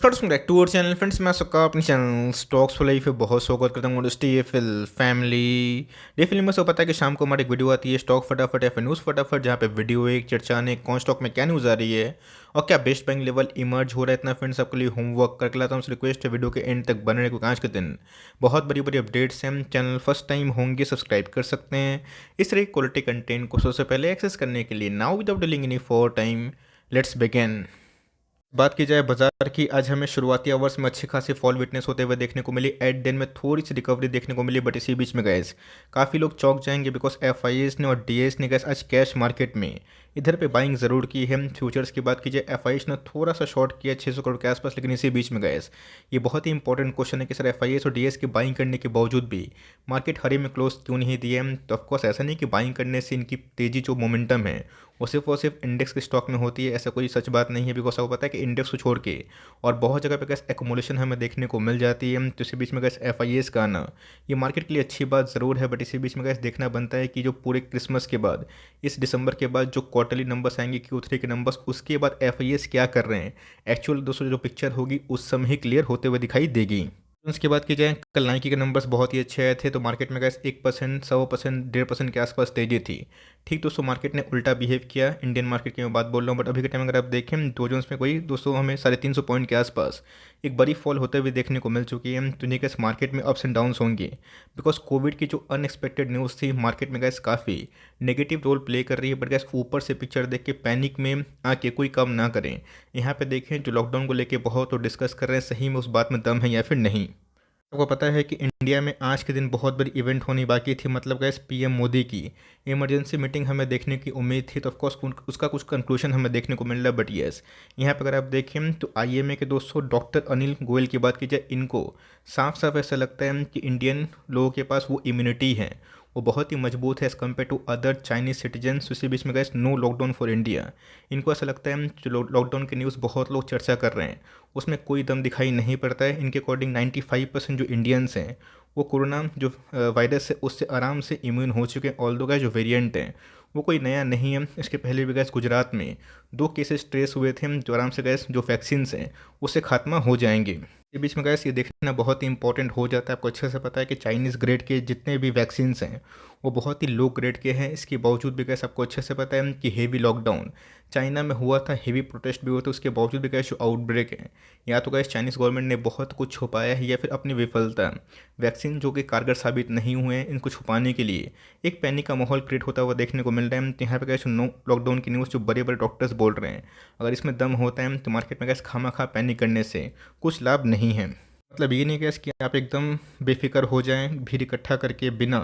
Welcome back to our channel friends. मैं सबका अपने चैनल स्टॉक्स फॉर लाइफ पे बहुत स्वागत करता हूँ। दोस्तों ये फैमिली डे फिल्म में सब पता है कि शाम को हमारी एक वीडियो आती है स्टॉक फटाफट या फिर न्यूज़ फटाफट, जहाँ पे वीडियो एक चर्चा ने कौन स्टॉक में क्या न्यूज़ आ रही है और क्या बेस्ट बाइंग लेवल इमर्ज हो रहा है। इतना फ्रेंड्स आपके लिए होमवर्क करके लाता हूँ। रिक्वेस्ट है वीडियो के एंड तक बने रहे, क्योंकि आज के दिन बहुत बड़ी बड़ी अपडेट्स हैं। चैनल फर्स्ट टाइम होंगे सब्सक्राइब कर सकते हैं इस तरह क्वालिटी कंटेंट को सबसे पहले एक्सेस करने के लिए। Now without dealing any for time, let's begin. बात की जाए बाजार की, आज हमें शुरुआती आवर्स में अच्छी खासी फॉल विटनेस होते हुए देखने को मिली। एट दिन में थोड़ी सी रिकवरी देखने को मिली, बट इसी बीच में गैस काफ़ी लोग चौंक जाएंगे, बिकॉज एफआईएस ने और डीएस ने गैस आज कैश मार्केट में इधर पे बाइंग ज़रूर की है। फ्यूचर्स की बात कीजिए, एफआईएस ने थोड़ा सा शॉर्ट किया 600 करोड़ के आसपास, लेकिन इसी बीच में गैस ये बहुत ही इंपॉर्टेंट क्वेश्चन है कि सर एफआईएस और डीएस की बाइंग करने के बावजूद भी मार्केट हरी में क्लोज क्यों नहीं दिए। तो ऑफकोर्स ऐसा नहीं कि बाइंग करने से इनकी तेज़ी जो मोमेंटम है वो सिर्फ इंडेक्स के स्टॉक में होती है, ऐसा कोई सच बात नहीं है। बिकॉज आपको पता है कि इंडेक्स को छोड़ के और बहुत जगह पे गैस एकोमोलेशन हमें देखने को मिल जाती है। तो इसी बीच में गैस एफआईएस का आना ये मार्केट के लिए अच्छी बात ज़रूर है, बट इसी बीच में गैस देखना बनता है कि जो पूरे क्रिसमस के बाद, इस दिसंबर के बाद जो क्वार्टरली नंबर्स आएंगे Q3 के नंबर्स, उसके बाद एफआईएस क्या कर रहे हैं एक्चुअल दोस्तों, जो पिक्चर होगी उस समय ही क्लियर होते हुए दिखाई देगी। उसके बाद की जाए, कल नाइकी के नंबर्स बहुत ही अच्छे आए थे, तो मार्केट में गैस 1%, 100%, 1.5% के आसपास तेजी थी। ठीक दोस्तों, मार्केट ने उल्टा बिहेव किया इंडियन मार्केट की मैं बात बोल रहा हूँ, बट अभी के टाइम अगर आप देखें डो जोन्स में कोई दोस्तों हमें 350 पॉइंट के आसपास एक बड़ी फॉल होते हुए देखने को मिल चुकी है। तो ये गैस मार्केट में अप्स एंड डाउन्स होंगे, बिकॉज कोविड की जो अनएक्सपेक्टेड न्यूज़ थी मार्केट में गैस काफ़ी नेगेटिव रोल प्ले कर रही है। बट गैस ऊपर से पिक्चर देख के पैनिक में आके कोई कम ना करें। यहाँ पे देखें जो लॉकडाउन को लेके बहुत तो डिस्कस कर रहे हैं, सही में उस बात में दम है या फिर नहीं। आपको पता है कि इंडिया में आज के दिन बहुत बड़ी इवेंट होनी बाकी थी, मतलब गैस पीएम मोदी की इमरजेंसी मीटिंग हमें देखने की उम्मीद थी। तो ऑफकोर्स उसका कुछ कंक्लूजन हमें देखने को मिल रहा है। बट येस, यहाँ पर अगर आप देखें तो आईएमए के दोस्तों डॉक्टर अनिल गोयल की बात की जाए, इनको साफ साफ ऐसा लगता है कि इंडियन लोगों के पास वो इम्यूनिटी है, वो बहुत ही मजबूत है as compare to other Chinese citizens. उसी बीच में guess no lockdown for India, इनको ऐसा लगता है जो लॉकडाउन की न्यूज़ बहुत लोग चर्चा कर रहे हैं उसमें कोई दम दिखाई नहीं पड़ता है। इनके अकॉर्डिंग 95% जो इंडियंस हैं वो कोरोना जो वायरस है उससे आराम से इम्यून हो चुके हैं। ऑल्दो का जो वेरिएंट है वो कोई नया नहीं है, इसके पहले भी गैस गुजरात में 2 केसेस ट्रेस हुए थे, जो आराम से गैस जो वैक्सीन्स हैं उससे खात्मा हो जाएंगे। के बीच में गैस ये देखना बहुत ही इंपॉर्टेंट हो जाता है। आपको अच्छे से पता है कि चाइनीज़ ग्रेड के जितने भी वैक्सीन्स हैं वो बहुत ही लो ग्रेड के हैं। इसके बावजूद भी गैस आपको अच्छे से पता है कि हेवी लॉकडाउन चाइना में हुआ था, हेवी प्रोटेस्ट भी हुए थे, उसके बावजूद भी गैस जो आउटब्रेक है, या तो गैस चाइनीज़ गवर्नमेंट ने बहुत कुछ छुपाया है या फिर अपनी विफलता, वैक्सीन जो कि कारगर साबित नहीं हुए हैं, इनको छुपाने के लिए एक पैनिक का माहौल क्रिएट होता हुआ देखने को मिल रहा है। तो यहाँ पे गैस नो लॉकडाउन की न्यूज़ जो बड़े बड़े डॉक्टर्स बोल रहे हैं, अगर इसमें दम होता है तो मार्केट में गैस खामा खा पैनिक करने से कुछ लाभ नहीं है। मतलब ये नहीं गैस कि आप एकदम बेफिक्र हो जाएं भीड़ इकट्ठा करके बिना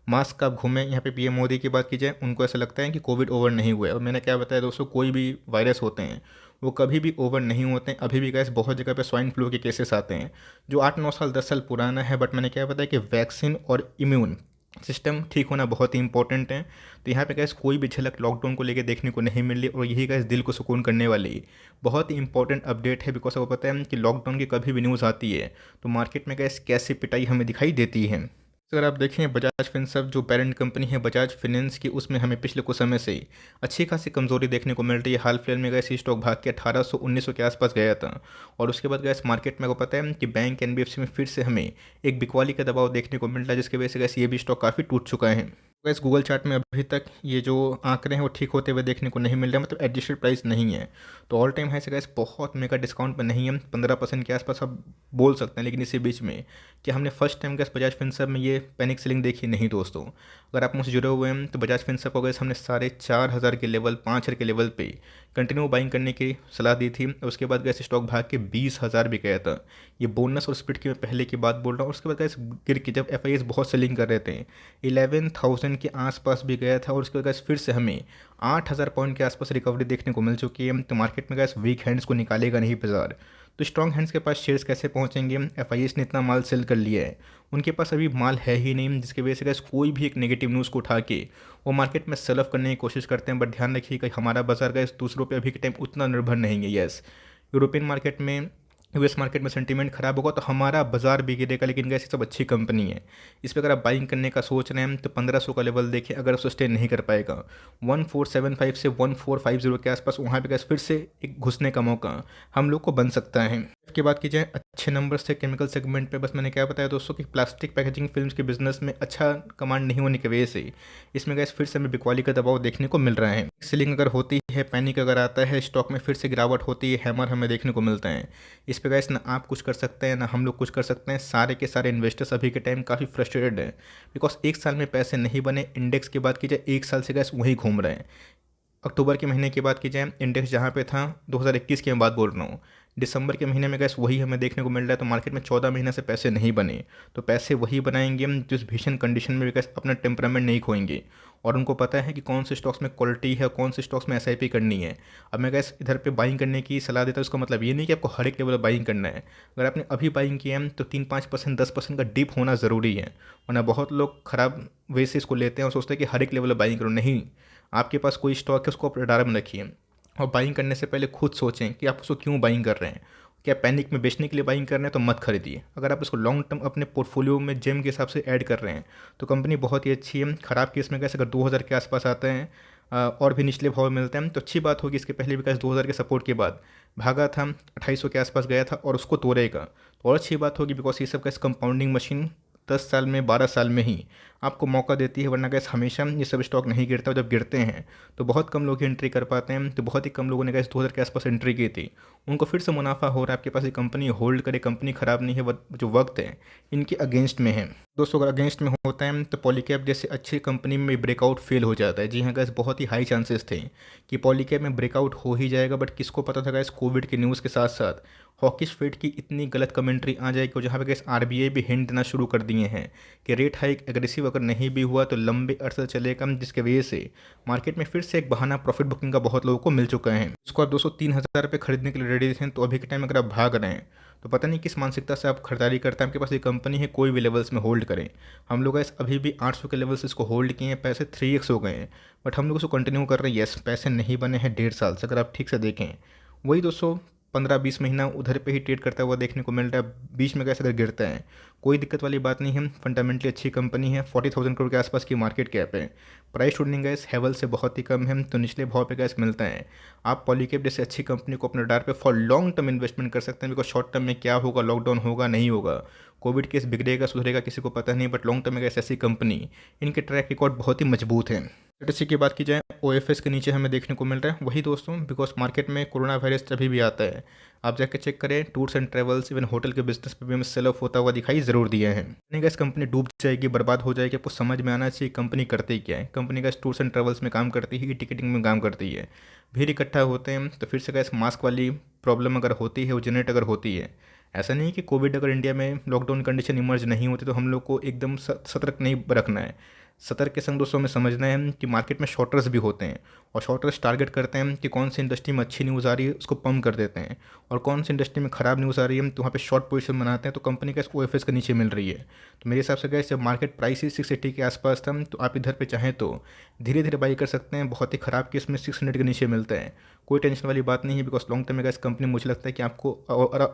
मास्क का आप घूमें। यहाँ पे पीएम मोदी की बात की जाए, उनको ऐसा लगता है कि कोविड ओवर नहीं हुआ है। और मैंने क्या बताया दोस्तों, कोई भी वायरस होते हैं वो कभी भी ओवर नहीं होते हैं। अभी भी गैस बहुत जगह पे स्वाइन फ्लू के केसेस आते हैं जो 8-9 साल 10 साल पुराना है। बट मैंने क्या बताया कि वैक्सीन और इम्यून सिस्टम ठीक होना बहुत ही इंपॉर्टेंट है। तो यहाँ पे गैस कोई भी झलक लॉकडाउन को लेके देखने को नहीं मिल रही, और यही गैस दिल को सुकून करने वाली बहुत ही इंपॉर्टेंट अपडेट है। बिकॉज आपको पता है कि लॉकडाउन की कभी भी न्यूज़ आती है तो मार्केट में गैस कैसी पिटाई हमें दिखाई देती है। तो अगर आप देखें बजाज फिनसर्व जो पेरेंट कंपनी है बजाज फिनेंस की, उसमें हमें पिछले कुछ समय से अच्छी खासी कमजोरी देखने को मिल रही है। हाल फिलहाल में गैस स्टॉक भाग के 1800-1900 के आसपास गया था, और उसके बाद गैस मार्केट में को पता है कि बैंक एनबीएफसी में फिर से हमें एक बिकवाली का दबाव देखने को मिल रहा है, जिसकी वजह से गैस ये भी स्टॉक काफ़ी टूट चुका है। गैस गूगल चार्ट में अभी तक ये जो आंकड़े हैं वो ठीक होते हुए देखने को नहीं मिल रहा, मतलब एडजस्टेड प्राइस नहीं है। तो ऑल टाइम हाई से गैस बहुत मेगा डिस्काउंट पर नहीं है, 15% के आसपास आप बोल सकते हैं। लेकिन इसी बीच में कि हमने first time gas Bajaj Finserv में ये पैनिक सेलिंग देखी नहीं दोस्तों। अगर आप मुझसे जुड़े हुए हैं तो बजाज फिनसर्व को गैस हमने 4,500 के लेवल, 5,000 के लेवल पे कंटिन्यू बाइंग करने की सलाह दी थी। उसके बाद गैस स्टॉक भाग के 20,000 भी गया था। ये बोनस और स्प्लिट की मैं पहले की बात बोल रहा हूँ। उसके बाद गैस गिर के जब एफ बहुत सेलिंग कर रहे थे 11,000 के आसपास भी गया था, और उसके बाद गैस फिर से हमें 8,000 पॉइंट के आसपास रिकवरी देखने को मिल चुकी है। तो मार्केट में गैस वीक हैंड्स को निकालेगा नहीं बाजार, तो स्ट्रॉन्ग हैंड्स के पास शेयर्स कैसे पहुंचेंगे। एफआईएस ने इतना माल सेल कर लिया है, उनके पास अभी माल है ही नहीं, जिसकी वजह से गैस कोई भी एक नेगेटिव न्यूज़ को उठा के वो मार्केट में सेल ऑफ करने की कोशिश करते हैं। बट ध्यान रखिए कि हमारा बाजार गैस दूसरों पे अभी के टाइम उतना निर्भर नहीं है। यस, यूरोपियन मार्केट में, यूएस मार्केट में सेंटीमेंट खराब होगा तो हमारा बाजार भी गिरेगा, लेकिन गैस ये सब अच्छी कंपनी है। इस पर अगर आप बाइंग करने का सोच रहे हैं तो 1500 का लेवल देखिए, अगर सस्टेन नहीं कर पाएगा 1475 से 1450 के आसपास, वहाँ पे गैस फिर से एक घुसने का मौका हम लोग को बन सकता है। की बात की जाए अच्छे नंबर्स थे केमिकल सेगमेंट पे, बस मैंने क्या बताया दोस्तों कि प्लास्टिक पैकेजिंग फिल्म्स के बिजनेस में अच्छा कमांड नहीं होने की वजह से इसमें गैस फिर से हमें बिकवाली का दबाव देखने को मिल रहा है। सेलिंग अगर होती है, पैनिक अगर आता है, स्टॉक में फिर से गिरावट होती है, हैमर हमें देखने को मिलता है। इस पे गैस ना आप कुछ कर सकते हैं ना हम लोग कुछ कर सकते हैं। सारे के सारे इन्वेस्टर्स अभी के टाइम काफ़ी फ्रस्ट्रेटेड हैं बिकॉज एक साल में पैसे नहीं बने। इंडेक्स की बात की जाए एक साल से गैस वहीं घूम रहे हैं। अक्टूबर के महीने की बात की जाए इंडेक्स जहाँ पे था 2021 की मैं बात बोल रहा हूँ, दिसंबर के महीने में गैस वही हमें देखने को मिल रहा है। तो मार्केट में 14 महीने से पैसे नहीं बने, तो पैसे वही बनाएंगे हम जो इस भीषण कंडीशन में भी गैस अपना टेम्परामेंट नहीं खोएंगे। और उनको पता है कि कौन से स्टॉक्स में क्वालिटी है, कौन से स्टॉक्स में एसआईपी करनी है। अब मैं गैस इधर पे बाइंग करने की सलाह देता हूँ, इसका मतलब ये नहीं कि आपको हर एक लेवल पर बाइंग करना है। अगर आपने अभी बाइंग किया है तो 3-5% 10% का डिप होना ज़रूरी है, वरना बहुत लोग ख़राब वे से इसको लेते हैं और सोचते हैं कि हर एक लेवल पर बाइंग करो। नहीं, आपके पास कोई स्टॉक है उसको आप रडार में रखिए और बाइंग करने से पहले खुद सोचें कि आप उसको क्यों बाइंग कर रहे हैं। क्या पैनिक में बेचने के लिए बाइंग कर रहे हैं तो मत खरीदिए। अगर आप इसको लॉन्ग टर्म अपने पोर्टफोलियो में जेम के हिसाब से ऐड कर रहे हैं तो कंपनी बहुत ही अच्छी है। ख़राब केस में कैसे अगर 2000 के आसपास आते हैं और भी निचले भाव मिलते हैं तो अच्छी बात होगी। इसके पहले भी कैसे 2000 के सपोर्ट के बाद भागा था, 2800 के आसपास गया था और उसको तोड़ेगा तो और अच्छी बात होगी। बिकॉज ये सब कैसे कंपाउंडिंग मशीन 10 साल में 12 साल में ही आपको मौका देती है, वरना गैस हमेशा ये सब स्टॉक नहीं गिरता। और जब गिरते हैं तो बहुत कम लोग ही एंट्री कर पाते हैं। तो बहुत ही कम लोगों ने गैस 2000 के आसपास एंट्री की थी, उनको फिर से मुनाफा हो रहा है। आपके पास ये कंपनी होल्ड करे, कंपनी ख़राब नहीं है, जो वक्त है इनके अगेंस्ट में है। दोस्तों अगर अगेंस्ट में होता है तो पॉलीकैब जैसे अच्छी कंपनी में ब्रेकआउट फेल हो जाता है। जी हाँ गैस, बहुत ही हाई चांसेस थे कि पॉलीकैब में ब्रेकआउट हो ही जाएगा, बट किसको पता था गैस कोविड की न्यूज़ के साथ साथ हॉकिश फेड की इतनी गलत कमेंट्री आ जाएगी। और जहाँ पे गैस आरबीआई भी हिंट देना शुरू कर दिए हैं कि रेट हाइक एग्रेसिव अगर नहीं भी हुआ तो लंबे अरसे चलेगा, जिसके वजह से मार्केट में फिर से एक बहाना प्रॉफिट बुकिंग का बहुत लोगों को मिल चुका है। उसको आप 200-3000 रुपये खरीदने के लिए रेडी थे, तो अभी के टाइम अगर आप भाग रहे हैं तो पता नहीं किस मानसिकता से आप खरीदारी करते हैं। आपके पास ये कंपनी है, कोई भी लेवल्स में होल्ड करें। हम लोग गैस अभी भी 800 के लेवल्स इसको होल्ड किए हैं, पैसे 3x हो गए हैं, बट हम लोग इसको कंटिन्यू कर रहे हैं। येस, पैसे नहीं बने हैं 1.5 साल से, अगर आप ठीक से देखें वही 215-20 महीना उधर पे ही ट्रेड करता हुआ देखने को मिल रहा है। बीच में कैसे अगर गिरता है कोई दिक्कत वाली बात नहीं है, फंडामेंटली अच्छी कंपनी है। 40,000 करोड़ के आसपास की मार्केट कैप है, प्राइस टूर्निंग गैस हेवल से बहुत ही कम है, तो निचले भाव पे गैस मिलता है। आप पॉलीकैब जैसे अच्छी कंपनी को अपने डार पे फॉर लॉन्ग टर्म इन्वेस्टमेंट कर सकते हैं। बिकॉज शॉर्ट टर्म में क्या होगा, लॉकडाउन होगा नहीं होगा, कोविड केस बिगड़ेगा सुधरेगा किसी को पता नहीं, बट लॉन्ग टर्म में गैस ऐसी कंपनी, इनके ट्रैक रिकॉर्ड बहुत ही मजबूत है। लिटरेसी की बात की जाए ओएफएस के नीचे हमें देखने को मिल रहा है वही दोस्तों, बिकॉज मार्केट में कोरोना वायरस अभी भी आता है। आप जाकर चेक करें, tours and travels even hotel के बिजनेस पे भी हमें सेल ऑफ होता हुआ दिखाई ज़रूर दिए हैं। नहीं गैस, कंपनी डूब जाएगी, बर्बाद हो जाएगी, आपको समझ में आना चाहिए कंपनी करती क्या है। Company gas tours and travels में काम करती है, टिकटिंग में काम करती है। भीड़ इकट्ठा होते हैं तो फिर से गैस मास्क वाली प्रॉब्लम अगर होती है, वो जनरेट अगर होती है। ऐसा नहीं कि कोविड अगर इंडिया में लॉकडाउन कंडीशन इमर्ज नहीं होती तो हम लोग को एकदम सतर्क नहीं रखना है। सतर्क के संग दोस्तों में समझना है कि मार्केट में शॉर्टर्स भी होते हैं और शॉर्टर्स टारगेट करते हैं कि कौन सी इंडस्ट्री में अच्छी न्यूज़ आ रही है उसको पम्प कर देते हैं, और कौन सी इंडस्ट्री में ख़राब न्यूज़ आ रही है तो वहाँ पे शॉर्ट पोजीशन बनाते हैं। तो कंपनी का ओएफएस के नीचे मिल रही है। तो मेरे हिसाब से गैस जब मार्केट प्राइस ही 680 के आसपास था तो आप इधर पे चाहें तो धीरे धीरे बाई कर सकते हैं। बहुत ही ख़राब केस में 600 के नीचे मिलता है, कोई टेंशन वाली बात नहीं है। बिकॉज लॉन्ग टर्म में गैस कंपनी मुझे लगता है कि आपको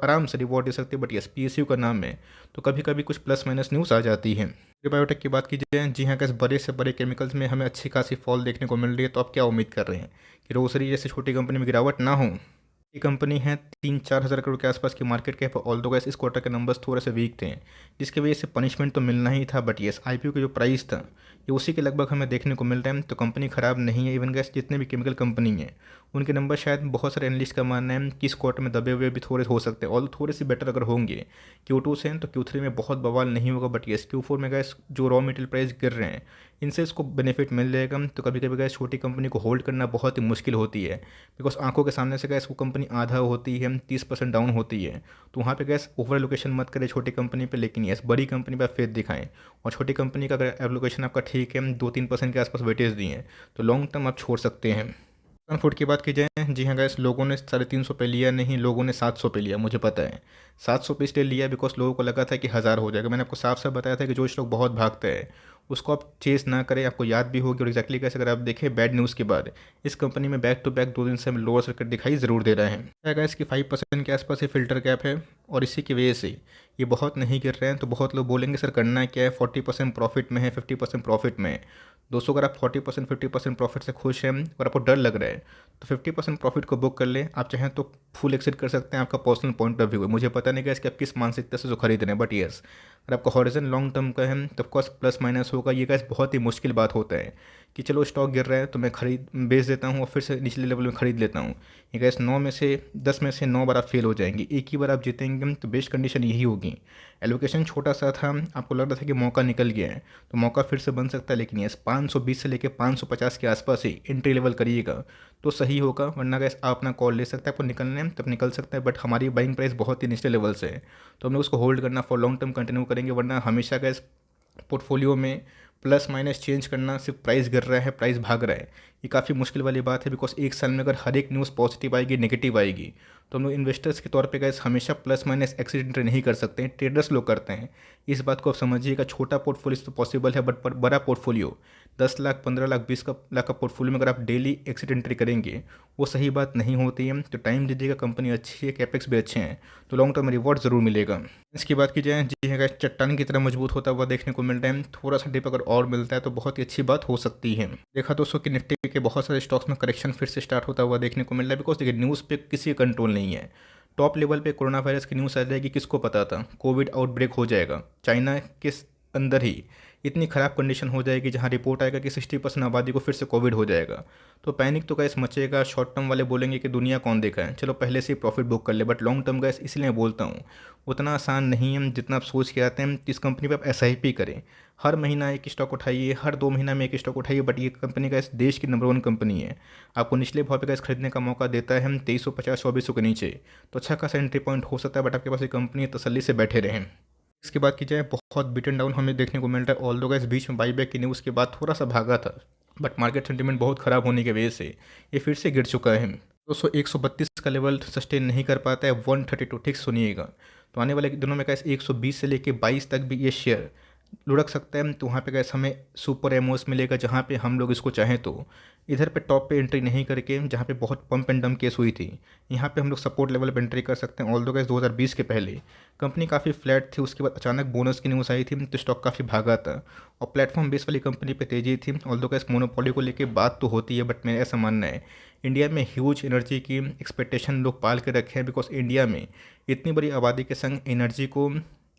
आराम से रिवॉर्ड दे सकती है। बट यस, पीएसयू का नाम है तो कभी कभी कुछ प्लस माइनस न्यूज़ आ जाती है। बायोटेक की बात की जाए, जी हाँ गैस, बड़े से बड़े केमिकल्स में हमें अच्छी खासी फॉल देखने को मिल रही है। तो आप क्या उम्मीद कर रहे हैं कि रोसरी जैसी छोटी कंपनी में गिरावट ना हो। ये कंपनी है 3-4 हज़ार करोड़ के आसपास की मार्केट कैप, ऑल दो गैस इस क्वार्टर के नंबर्स थोड़े से वीक थे, जिसकी वजह से पनिशमेंट तो मिलना ही था। बट येस, आईपीओ का जो प्राइस था ये उसी के लगभग हमें देखने को मिल रहा है। तो कंपनी ख़राब नहीं है। इवन गैस जितने भी केमिकल कंपनी हैं उनके नंबर शायद बहुत सारे एनालिस्ट का मानना है कि इस क्वार्टर में दबे हुए भी थोड़े हो सकते हैं, और थोड़े से बेटर अगर होंगे Q2 से तो Q3 में बहुत बवाल नहीं होगा। बट येस, Q4 में गैस जो रॉ मटेरियल प्राइस गिर रहे हैं इनसे इसको बेनिफिट मिल जाएगा। तो कभी कभी गैस छोटी कंपनी को होल्ड करना बहुत ही मुश्किल होती है, बिकॉज आंखों के सामने से गैस वो कंपनी आधा होती है, 30% डाउन होती है। तो वहाँ पे गैस ओवर एलोकेशन मत करें छोटी कंपनी पे, लेकिन यस बड़ी कंपनी पर फेथ दिखाएं। और छोटी कंपनी का अगर एलोकेशन आपका ठीक है, 2-3% के आसपास वेटेज दिए तो लॉन्ग टर्म आप छोड़ सकते हैं। फूड की बात की जाए, जी हाँ गैस, लोगों ने 350 पे लिया नहीं, लोगों ने 700 पे लिया। मुझे पता है 700 पे इसलिए लिया बिकॉज लोगों को लगा था कि 1000 हो जाएगा। मैंने आपको साफ साफ बताया था कि जो स्टॉक बहुत भागता है उसको आप चेस ना करें, आपको याद भी होगी। और एक्जैक्टली कैसे अगर आप देखें बैड न्यूज़ के बाद इस कंपनी में बैक टू बैक 2 दिन से हमें लोअर सर्किट दिखाई ज़रूर दे रहा है। क्या गैस कि 5% के आसपास ये फिल्टर कैप है और इसी की वजह से ये बहुत नहीं गिर रहे हैं। तो बहुत लोग बोलेंगे सर करना क्या है, 40% प्रॉफिट में है, 50% प्रॉफिट में है। दोस्तों अगर आप 40% 50% प्रॉफिट से खुश हैं और आपको डर लग रहा है तो 50% प्रॉफिट को बुक कर ले। आप चाहें तो फुल एक्सिट कर सकते हैं, आपका पर्सनल पॉइंट ऑफ व्यू है। मुझे पता नहीं कि आप किस मानसिकता से जो खरीद रहे हैं, बट यस अगर आपका हॉरिजन लॉन्ग टर्म का है तो ऑफकोर्स प्लस माइनस होगा। ये गैस बहुत ही मुश्किल बात होता है कि चलो स्टॉक गिर रहा है तो मैं खरीद बेच देता हूँ और फिर से निचले लेवल में खरीद लेता हूँ। ये गैस 10 में से 9 बार आप फेल हो जाएंगे, एक ही बार आप जीतेंगे। तो बेस्ट कंडीशन यही होगी। एलोकेशन छोटा सा था, आपको लग रहा था कि मौका निकल गया है तो मौका फिर से बन सकता है, लेकिन यस 520 से लेकर 550 के आसपास ही एंट्री लेवल करिएगा तो सही होगा। वरना गैस आप अपना कॉल ले सकते हैं, आपको निकलना है तब निकल सकता है, बट हमारी बाइंग प्राइस बहुत ही निचले लेवल से है तो हमने उसको होल्ड करना फॉर लॉन्ग टर्म कंटिन्यू करेंगे। वरना हमेशा गैस पोर्टफोलियो में प्लस माइनस चेंज करना, सिर्फ प्राइस गिर रहा है प्राइस भाग रहा है, ये काफ़ी मुश्किल वाली बात है। बिकॉज एक साल में अगर हर एक न्यूज़ पॉजिटिव आएगी नेगेटिव आएगी तो हम लोग इन्वेस्टर्स के तौर पे गैस हमेशा प्लस माइनस एक्सीडेंट नहीं कर सकते हैं, ट्रेडर्स लोग करते हैं। इस बात को आप समझिएगा। छोटा पोर्टफोलियो तो पॉसिबल है, बट बड़ा पोर्टफोलियो 10 लाख 15 लाख 20 लाख का पोर्टफोलियो में अगर आप डेली एक्सिट एंट्री करेंगे वो सही बात नहीं होती है। तो टाइम दीजिएगा, कंपनी अच्छी है, कैपेक्स भी अच्छे हैं तो लॉन्ग टर्म रिवॉर्ड ज़रूर मिलेगा। इसकी बात की जाए, जी है, चट्टान की तरह मजबूत होता हुआ देखने को मिल रहा है। थोड़ा सा डिप अगर और मिलता है तो बहुत ही अच्छी बात हो सकती है। देखा दोस्तों कि निफ्टी के बहुत सारे स्टॉक्स में करेक्शन फिर से स्टार्ट होता हुआ देखने को मिल रहा है। बिकॉज देखिए न्यूज़ पे किसी का कंट्रोल नहीं है। टॉप लेवल पे कोरोना वायरस की न्यूज़ आ जाएगी, किसको पता था कोविड आउटब्रेक हो जाएगा चाइना के अंदर ही। इतनी ख़राब कंडीशन हो जाएगी जहाँ रिपोर्ट आएगा कि 60% आबादी को फिर से कोविड हो जाएगा तो पैनिक तो गैस मचेगा। शॉर्ट टर्म वाले बोलेंगे कि दुनिया कौन देखा है, चलो पहले से ही प्रॉफिट बुक कर ले। बट लॉन्ग टर्म गैस इसलिए बोलता हूँ उतना आसान नहीं है जितना आप सोच के आते हैं। इस कंपनी पर आप SIP करें, हर महीना एक स्टॉक उठाइए, हर 2 महीना में एक स्टॉक उठाइए। बट ये कंपनी का इस देश की नंबर 1 कंपनी है, आपको निचले भाव पे गैस खरीदने का मौका देता है। हम 2350 2400 के नीचे तो अच्छा खासा एंट्री पॉइंट हो सकता है। बट आपके पास ये कंपनी तसल्ली से बैठे रहें। इसके बाद की जाए, बहुत बीटन डाउन हमें देखने को मिल रहा है। ऑल दो गैस बीच में बाईबैक की न्यूज़ के बाद थोड़ा सा भागा था, बट मार्केट सेंटीमेंट बहुत ख़राब होने की वजह से ये फिर से गिर चुका है। दोस्तों 132 का लेवल सस्टेन नहीं कर पाता है, 132 ठीक सुनिएगा। तो आने वाले दिनों में गैस 120 से लेके 22 तक भी ये शेयर लुढ़क सकता है। तो वहाँ पे गैस हमें सुपर एमओस मिलेगा जहाँ पे हम लोग इसको चाहें तो इधर पे टॉप पे एंट्री नहीं करके, जहाँ पे बहुत पंप एंड डंप केस हुई थी, यहाँ पे हम लोग सपोर्ट लेवल पे एंट्री कर सकते हैं। ऑल दो गैस 2020 के पहले कंपनी काफ़ी फ्लैट थी, उसके बाद अचानक बोनस की न्यूज़ आई थी तो स्टॉक काफ़ी भागा था और प्लेटफॉर्म बेस वाली कंपनी पे तेजी थी। ऑल दो गैस मोनोपोली को लेके बात तो होती है, बट मेरा ऐसा मानना है इंडिया में ह्यूज एनर्जी की एक्सपेक्टेशन लोग पाल के रखे हैं। बिकॉज इंडिया में इतनी बड़ी आबादी के संग एनर्जी को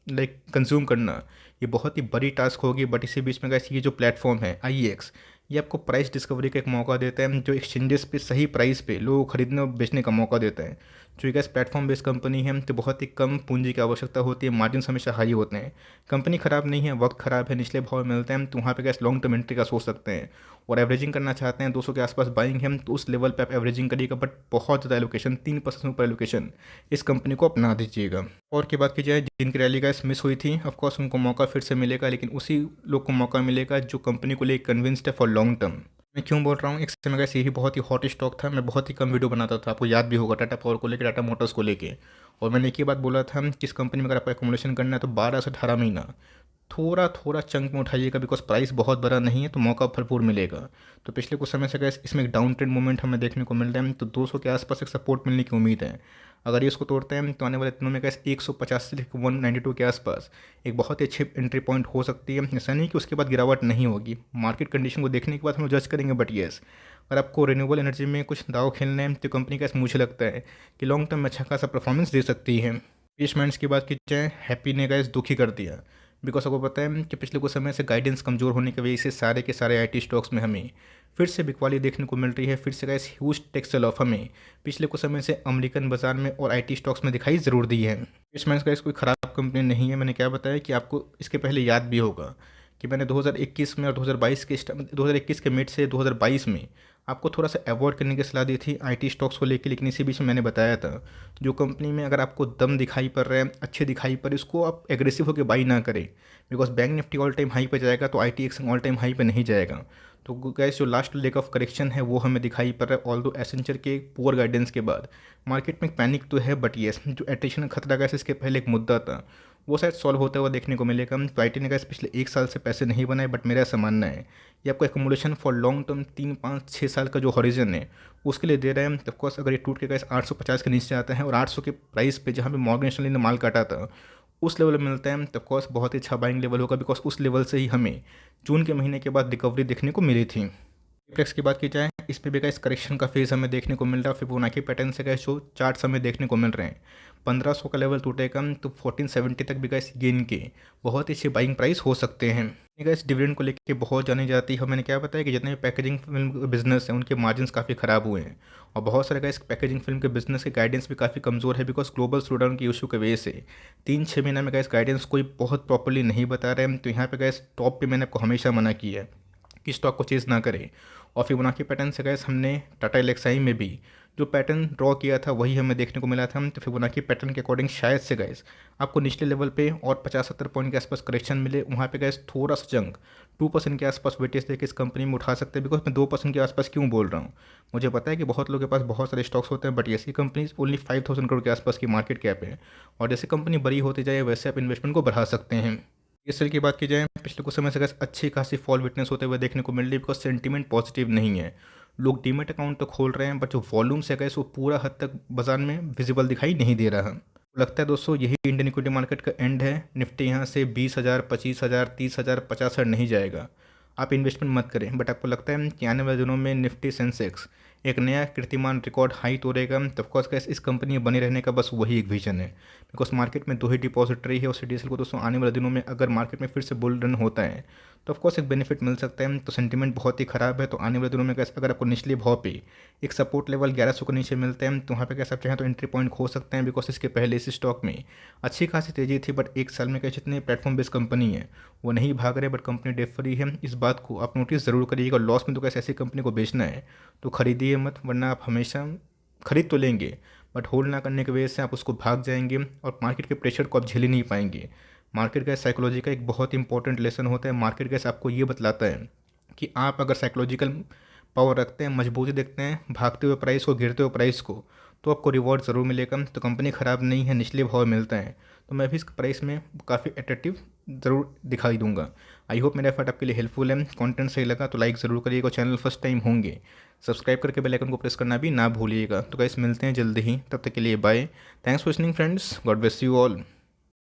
कंज्यूम करना ये बहुत ही बड़ी टास्क होगी। बट इसी बीच में गैस ये जो प्लेटफॉर्म है IEX, ये आपको प्राइस डिस्कवरी का एक मौका देता है, जो एक्सचेंजेस पे सही प्राइस पे लोगों को खरीदने और बेचने का मौका देता है। जो गैस प्लेटफॉर्म बेस्ड कंपनी है तो बहुत ही कम पूंजी की आवश्यकता होती है, मार्जिन हमेशा हाई होते हैं। कंपनी ख़राब नहीं है, वक्त ख़राब है, निचले भाव मिलते हैं तो वहाँ पे गैस लॉन्ग टर्म एंट्री का सोच सकते हैं। और एवरेजिंग करना चाहते हैं 200 के आसपास बाइंग है तो उस लेवल पे आप एवरेजिंग करिएगा। बट बहुत ज़्यादा एलोकेशन 3% से ऊपर एलोकेशन इस कंपनी को अपना दीजिएगा। और की बात की जाए, जिनकी रैली गैस मिस हुई थी ऑफकोर्स उनको मौका फिर से मिलेगा, लेकिन उसी लोग को मौका मिलेगा जो कंपनी को लेकर कन्विंस्ड है फॉर लॉन्ग टर्म। मैं क्यों बोल रहा हूँ, एक समय गैस यही बहुत ही हॉट स्टॉक था, मैं बहुत ही कम वीडियो बनाता था, आपको याद भी होगा टाटा पावर को लेकर, टाटा मोटर्स को लेकर। और मैंने एक ही बात बोला था कि इस कंपनी में अगर आपको एकोमोडेशन करना है तो 12 से 18 महीना थोड़ा थोड़ा चंक में उठाइएगा। बिकॉज प्राइस बहुत बड़ा नहीं है तो मौका भरपूर मिलेगा। तो पिछले कुछ समय से गैस इसमें एक डाउन ट्रेंड मूवमेंट हमें देखने को मिल रहा है तो 200 के आसपास एक सपोर्ट मिलने की उम्मीद है। अगर ये इसको तोड़ते हैं तो आने वाले दिनों में गैस 150 से 192 के आसपास एक बहुत ही अच्छी एंट्री पॉइंट हो सकती है। ऐसा नहीं कि उसके बाद गिरावट नहीं होगी, मार्केट कंडीशन को देखने के बाद हम लोग जज करेंगे। बट येस अगर आपको रिन्यूएबल एनर्जी में कुछ दाव खेलना है तो कंपनी का मुझे लगता है कि लॉन्ग टर्म में अच्छा खासा परफॉर्मेंस दे सकती है। इन्वेस्टमेंट्स की बात की जाए, हैप्पी ने गैस दुखी कर दिया। बिकॉज आपको पता है कि पिछले कुछ समय से गाइडेंस कमज़ोर होने की वजह से सारे के सारे IT स्टॉक्स में हमें फिर से बिकवाली देखने को मिल रही है। फिर से guess huge tech sell off हमें पिछले कुछ समय से अमेरिकन बाजार में और IT स्टॉक्स में दिखाई ज़रूर दी है। इन्वेस्टमेंट्स गैस कोई ख़राब कंपनी नहीं है। मैंने क्या बताया कि आपको इसके पहले याद भी होगा कि मैंने 2021 में और 2021 के मिड से 2022 में आपको थोड़ा सा अवॉइड करने की सलाह दी थी IT स्टॉक्स को लेकर। लेकिन इसी बीच में मैंने बताया था जो कंपनी में अगर आपको दम दिखाई पड़ रहा है, अच्छे दिखाई पड़, इसको आप एग्रेसिव होकर बाई ना करें। Because bank Nifty all time high पे जाएगा तो IT action all time high पे नहीं जाएगा। तो गैस जो लास्ट लेग ऑफ करेक्शन है वो हमें दिखाई पड़ रहा है। ऑल दो एसेंचर के पुअर गाइडेंस के बाद मार्केट में पैनिक तो है, बट येस जो एट्रिशन खतरा गैस इसके पहले एक मुद्दा था वो शायद सॉल्व होता हुआ देखने को मिलेगा। तो IT ने गैस पिछले 1 साल से पैसे नहीं बनाए, बट मेरा ऐसा मानना है ये आपको एकोमोडेशन फॉर लॉन्ग टर्म 3 5 6 साल का जो हॉरिजन है उसके लिए दे रहे हैं। ऑफकोर्स अगर ये टूट के गैस 850 के नीचे आता है और 800 के प्राइस पे जहाँ पे मॉर्गन स्टैनली ने माल काटा था उस लेवल में मिलता है तो ऑफकोर्स बहुत ही अच्छा बाइंग लेवल होगा, बिकॉज उस लेवल से ही हमें जून के महीने के बाद रिकवरी देखने को मिली थी। फ्लेक्स की बात की जाए, इस पे भी गाइस करेक्शन का फेज हमें देखने को मिल रहा है। फिबोनाची पैटर्न से गाइस जो चार्ट्स हमें देखने को मिल रहे हैं, 1500 का लेवल टूटेगा तो 1470 तक भी गाइस गेन के बहुत ही अच्छे बाइंग प्राइस हो सकते हैं। गाइस डिविडेंड को लेकर बहुत जानी जाती है। मैंने क्या बताया कि जितने भी पैकेजिंग फिल्म बिजनेस हैं उनके मार्जिन्स काफ़ी ख़राब हुए हैं, और बहुत सारे गाइस पैकेजिंग फिल्म के बिजनेस के गाइडेंस भी काफ़ी कमज़ोर है, बिकॉज ग्लोबल स्लोडाउन की इशू की वजह से 3-6 महीने में गाइस गाइडेंस कोई बहुत प्रॉपरली नहीं बता रहे हैं। तो यहाँ पे गाइस टॉप पे मैंने आपको हमेशा मना किया है कि स्टॉक को चेज़ ना करें। और फिबोनाची पैटर्न से गैस हमने टाटा एलेक्साई में भी जो पैटर्न ड्रॉ किया था वही हमें देखने को मिला था। तो फिबोनाची पैटर्न के अकॉर्डिंग शायद से गैस आपको निचले लेवल पे और 50-70 पॉइंट के आसपास करेक्शन मिले, वहाँ पे गैस थोड़ा सा जंग 2% के आसपास वेटेज देकर इस कंपनी में उठा सकते हैं। बिकॉज मैं 2% के आसपास क्यों बोल रहा हूँ, मुझे पता है कि बहुत लोगों के पास बहुत सारे स्टॉक्स होते हैं, बट ऐसी कंपनीज ओनली 5000 करोड़ के आसपास की मार्केट कैप है, और जैसे कंपनी बड़ी होती जाए वैसे आप इन्वेस्टमेंट को बढ़ा सकते हैं। इस सेल की बात की जाए, पिछले कुछ समय से गैस अच्छी खासी फॉल विटनेस होते हुए देखने को मिल रही है, बिकॉज सेंटीमेंट पॉजिटिव नहीं है। लोग डीमेट अकाउंट तो खोल रहे हैं, बट जो वॉल्यूम्स है गैस वो पूरा हद तक बाजार में विजिबल दिखाई नहीं दे रहा है। लगता है दोस्तों यही इंडियन इक्विटी मार्केट का एंड है। निफ्टी यहाँ से 20,000, 25,000, 30,000, 50,000 नहीं जाएगा। आप इन्वेस्टमेंट मत करें, बट आपको लगता है कि आने वाले दिनों में निफ्टी सेंसेक्स एक नया कीर्तिमान रिकॉर्ड हाई तोड़ेगा, तो ऑफकोर्स गैस इस कंपनी में बने रहने का बस वही एक विजन है। बिकॉज मार्केट में दो ही डिपॉजिटरी है, और सीडीएसएल को दोस्तों आने वाले दिनों में अगर मार्केट में फिर से बुल रन होता है तो ऑफकोर्स एक बेनिफिट मिल सकता है। तो सेंटीमेंट बहुत ही ख़राब है, तो आने वाले दिनों में गैस अगर आपको निचले भाव पे एक सपोर्ट लेवल 1100 के नीचे मिलते हैं तो वहाँ पे गैस आप चाहें तो एंट्री पॉइंट खो सकते हैं। बिकॉज इसके पहले इस स्टॉक में अच्छी खासी तेज़ी थी, बट एक साल में कई जितने प्लेटफॉर्म बेस्ड कंपनी है वो नहीं भाग रहे, बट कंपनी डेट फ्री है। इस बात को आप नोटिस ज़रूर करिएगा। लॉस में तो कैसे ऐसी कंपनी को बेचना है तो खरीदिए मत, वरना आप हमेशा खरीद तो लेंगे बट होल्ड ना करने की वजह से आप उसको भाग जाएंगे, और मार्केट के प्रेशर को आप झेल ही नहीं पाएंगे। मार्केट गैस साइकोलॉजी का एक बहुत इंपॉर्टेंट लेसन होता है। मार्केट गैस आपको ये बतलाता है कि आप अगर साइकोलॉजिकल पावर रखते हैं, मजबूती देखते हैं भागते हुए प्राइस को, गिरते हुए प्राइस को, तो आपको रिवॉर्ड ज़रूर मिलेगा। तो कंपनी ख़राब नहीं है, निचले भाव मिलता है, तो मैं भी इस प्राइस में काफ़ी अट्रैक्टिव ज़रूर दिखाई दूंगा। आई होप मेरा एफर्ट आपके लिए हेल्पफुल है। कंटेंट सही लगा तो लाइक ज़रूर करिएगा। चैनल फर्स्ट टाइम होंगे सब्सक्राइब करके बेल आइकन को प्रेस करना भी ना भूलिएगा। तो गाइस मिलते हैं जल्दी ही, तब तक के लिए bye. Thanks for listening friends, God bless you all.